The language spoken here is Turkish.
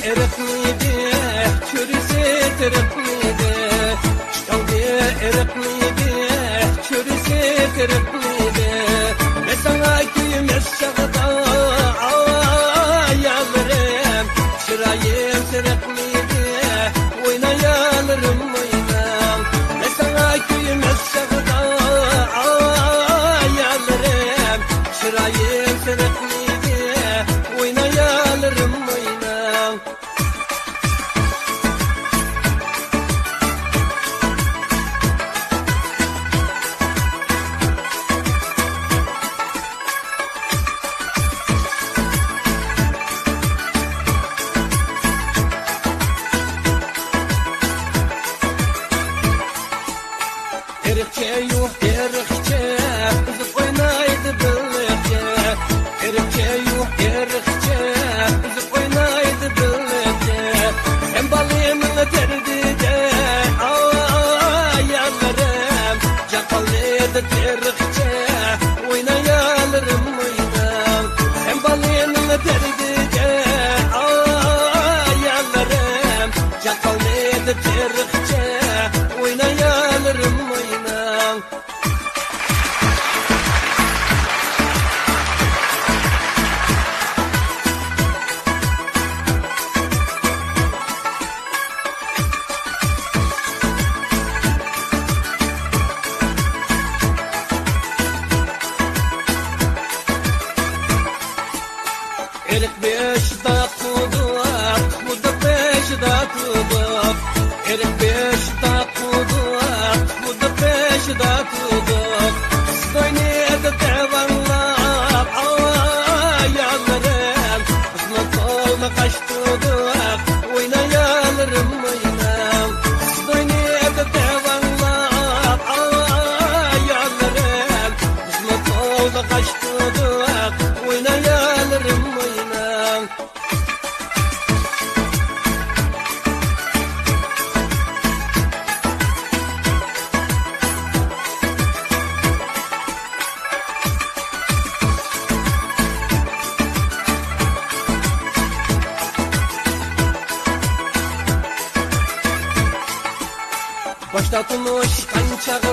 eriqliydi, çürüse tiriqliydi. Qalbi eriqliydi, çürüse tiriqliydi. Ben sana kuymas çağda ayalırım, çırayım tiriqliydi, oynayalırım oynam. Ben sana kuymas çağda ayalırım, çırayım tiriqliydi, oynayalırım oynam. Erikçe yok erikçe, kızıp oynaydı birlikte. Erikçe yok erikçe, kızıp oynaydı birlikte. Sen balımın derdide ayallarım, cakalıydı erikçe, oynayalırım oynam. Sen balımın derdide ayallarım, cakalıydı erikçe, oynayalırım oynam. Erik beşda kudak, bu da beşda kudak. Erik beşda kudak, bu da beşda kudak. Oynaydı devanlar ayallarım, kızma kolma kaçtıdak, oynayalırım oynam. Oynaydı devanlar ayallarım, kızma kolma kaçtıdak, oynayalırım oynam. Başlatmış kançağı da